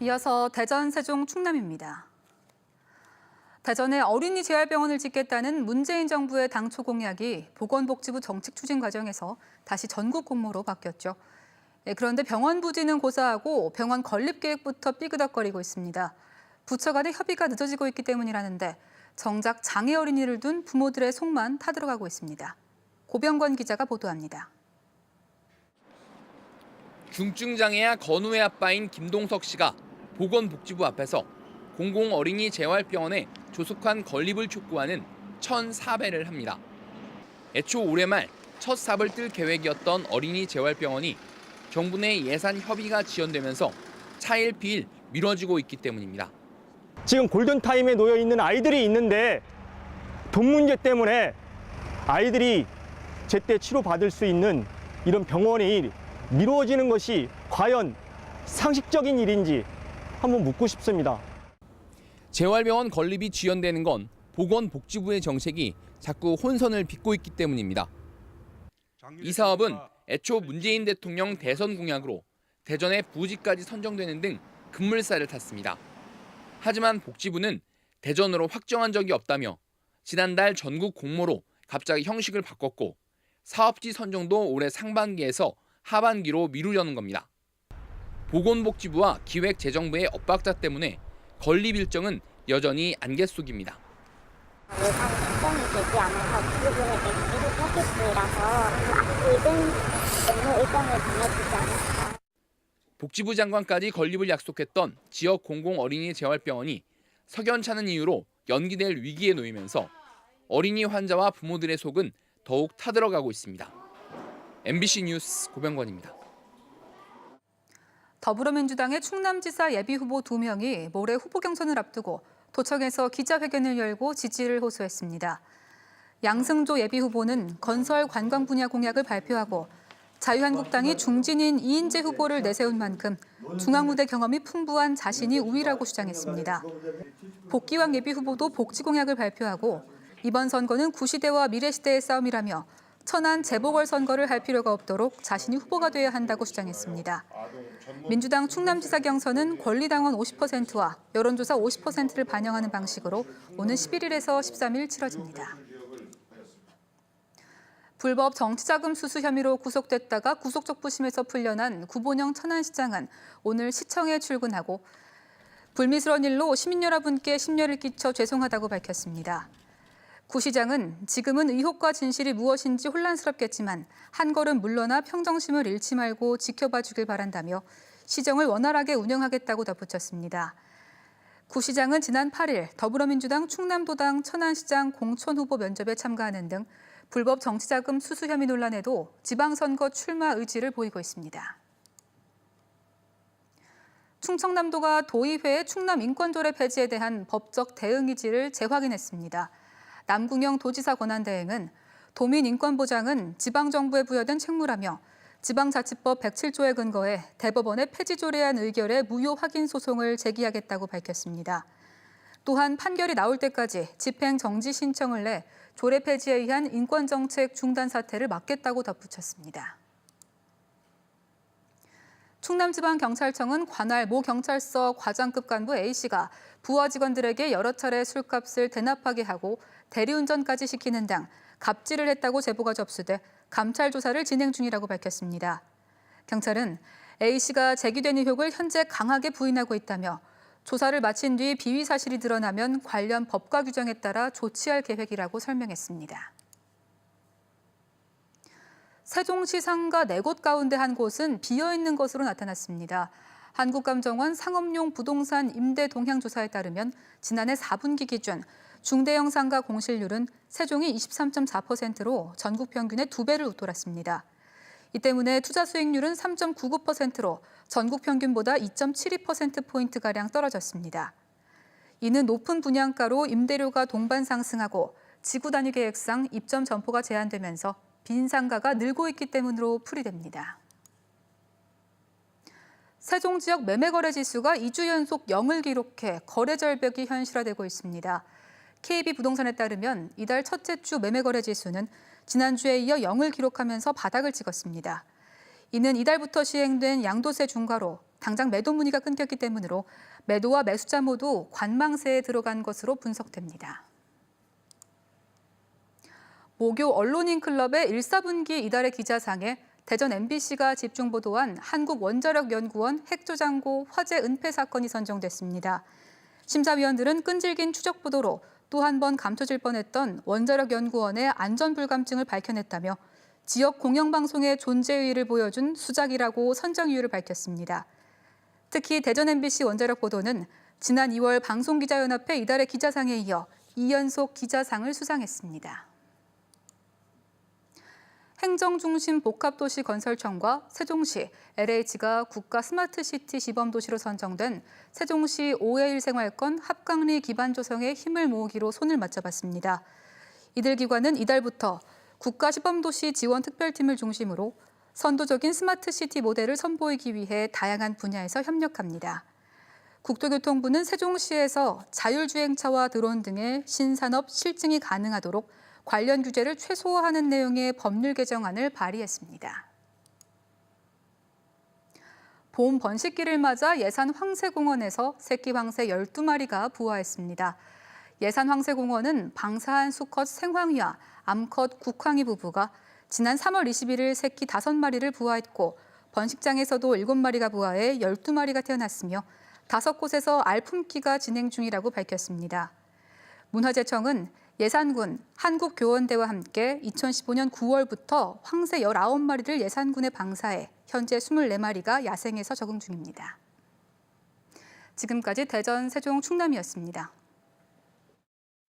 이어서 대전, 세종, 충남입니다. 대전에 어린이 재활병원을 짓겠다는 문재인 정부의 당초 공약이 보건복지부 정책 추진 과정에서 다시 전국 공모로 바뀌었죠. 그런데 병원 부지는 고사하고 병원 건립 계획부터 삐그덕거리고 있습니다. 부처 간의 협의가 늦어지고 있기 때문이라는데 정작 장애 어린이를 둔 부모들의 속만 타들어가고 있습니다. 고병권 기자가 보도합니다. 중증장애아 건우의 아빠인 김동석 씨가 보건복지부 앞에서 공공어린이 재활병원의 조속한 건립을 촉구하는 1,400를 합니다. 애초 올해 말 첫 삽을 뜰 계획이었던 어린이 재활병원이 정부 내 예산 협의가 지연되면서 차일피일 미뤄지고 있기 때문입니다. 지금 골든타임에 놓여 있는 아이들이 있는데 돈 문제 때문에 아이들이 제때 치료받을 수 있는 이런 병원이 미뤄지는 것이 과연 상식적인 일인지 한번 묻고 싶습니다. 재활병원 건립이 지연되는 건 보건복지부의 정책이 자꾸 혼선을 빚고 있기 때문입니다. 이 사업은 애초 문재인 대통령 대선 공약으로 대전의 부지까지 선정되는 등 급물살을 탔습니다. 하지만 복지부는 대전으로 확정한 적이 없다며 지난달 전국 공모로 갑자기 형식을 바꿨고 사업지 선정도 올해 상반기에서 하반기로 미루려는 겁니다. 보건복지부와 기획재정부의 엇박자 때문에 건립 일정은 여전히 안갯 속입니다. 예산 책정이 되지 않아서 그 부분에 미루기 중이라서 이른 일정을 정해주지 않았다. 복지부 장관까지 건립을 약속했던 지역 공공어린이 재활병원이 석연찮은 이유로 연기될 위기에 놓이면서 어린이 환자와 부모들의 속은 더욱 타들어가고 있습니다. MBC 뉴스 고병권입니다. 더불어민주당의 충남지사 예비후보 2명이 모레 후보 경선을 앞두고 도청에서 기자회견을 열고 지지를 호소했습니다. 양승조 예비후보는 건설 관광 분야 공약을 발표하고 자유한국당이 중진인 이인재 후보를 내세운 만큼 중앙무대 경험이 풍부한 자신이 우위라고 주장했습니다. 복귀왕 예비후보도 복지 공약을 발표하고 이번 선거는 구시대와 미래시대의 싸움이라며 천안 재보궐선거를 할 필요가 없도록 자신이 후보가 돼야 한다고 주장했습니다. 민주당 충남지사 경선은 권리당원 50%와 여론조사 50%를 반영하는 방식으로 오는 11일에서 13일 치러집니다. 불법 정치자금 수수 혐의로 구속됐다가 구속적부심에서 풀려난 구본영 천안시장은 오늘 시청에 출근하고 불미스러운 일로 시민 여러분께 심려를 끼쳐 죄송하다고 밝혔습니다. 구 시장은 지금은 의혹과 진실이 무엇인지 혼란스럽겠지만 한 걸음 물러나 평정심을 잃지 말고 지켜봐 주길 바란다며 시정을 원활하게 운영하겠다고 덧붙였습니다. 구 시장은 지난 8일 더불어민주당 충남도당 천안시장 공천 후보 면접에 참가하는 등 불법 정치자금 수수 혐의 논란에도 지방선거 출마 의지를 보이고 있습니다. 충청남도가 도의회의 충남인권조례 폐지에 대한 법적 대응 의지를 재확인했습니다. 남궁영 도지사 권한대행은 도민인권보장은 지방정부에 부여된 책무라며 지방자치법 107조에 근거해 대법원의 폐지 조례안 의결의 무효 확인 소송을 제기하겠다고 밝혔습니다. 또한 판결이 나올 때까지 집행 정지 신청을 내 조례 폐지에 의한 인권정책 중단 사태를 막겠다고 덧붙였습니다. 충남지방경찰청은 관할 모 경찰서 과장급 간부 A씨가 부하 직원들에게 여러 차례 술값을 대납하게 하고 대리운전까지 시키는 등 갑질을 했다고 제보가 접수돼 감찰 조사를 진행 중이라고 밝혔습니다. 경찰은 A씨가 제기된 의혹을 현재 강하게 부인하고 있다며 조사를 마친 뒤 비위 사실이 드러나면 관련 법과 규정에 따라 조치할 계획이라고 설명했습니다. 세종시 상가 4곳 가운데 한 곳은 비어있는 것으로 나타났습니다. 한국감정원 상업용 부동산 임대 동향 조사에 따르면 지난해 4분기 기준 중대형 상가 공실률은 세종이 23.4%로 전국 평균의 2배를 웃돌았습니다. 이 때문에 투자 수익률은 3.99%로 전국 평균보다 2.72%포인트가량 떨어졌습니다. 이는 높은 분양가로 임대료가 동반 상승하고 지구 단위 계획상 입점 점포가 제한되면서 빈 상가가 늘고 있기 때문으로 풀이됩니다. 세종 지역 매매거래 지수가 2주 연속 0을 기록해 거래 절벽이 현실화되고 있습니다. KB부동산에 따르면 이달 첫째 주 매매거래 지수는 지난주에 이어 0을 기록하면서 바닥을 찍었습니다. 이는 이달부터 시행된 양도세 중과로 당장 매도 문의가 끊겼기 때문으로 매도와 매수자 모두 관망세에 들어간 것으로 분석됩니다. 모교 언론인클럽의 1사분기 이달의 기자상에 대전 MBC가 집중 보도한 한국원자력연구원 핵조장고 화재 은폐 사건이 선정됐습니다. 심사위원들은 끈질긴 추적 보도로 또 한 번 감춰질 뻔했던 원자력연구원의 안전불감증을 밝혀냈다며 지역 공영방송의 존재의의를 보여준 수작이라고 선정 이유를 밝혔습니다. 특히 대전 MBC 원자력 보도는 지난 2월 방송기자연합회 이달의 기자상에 이어 2연속 기자상을 수상했습니다. 행정중심 복합도시 건설청과 세종시, LH가 국가 스마트시티 시범도시로 선정된 세종시 5회 1생활권 합강리 기반 조성에 힘을 모으기로 손을 맞춰봤습니다. 이들 기관은 이달부터 국가 시범도시 지원 특별팀을 중심으로 선도적인 스마트시티 모델을 선보이기 위해 다양한 분야에서 협력합니다. 국토교통부는 세종시에서 자율주행차와 드론 등의 신산업 실증이 가능하도록 관련 규제를 최소화하는 내용의 법률 개정안을 발의했습니다. 봄 번식기를 맞아 예산 황새공원에서 새끼 황새 12마리가 부화했습니다. 예산 황새공원은 방사한 수컷 생황이와 암컷 국황이 부부가 지난 3월 21일 새끼 5마리를 부화했고 번식장에서도 7마리가 부화해 12마리가 태어났으며 5곳에서 알 품기가 진행 중이라고 밝혔습니다. 문화재청은 예산군, 한국교원대와 함께 2015년 9월부터 황새 19마리를 예산군에 방사해 현재 24마리가 야생에서 적응 중입니다. 지금까지 대전, 세종, 충남이었습니다.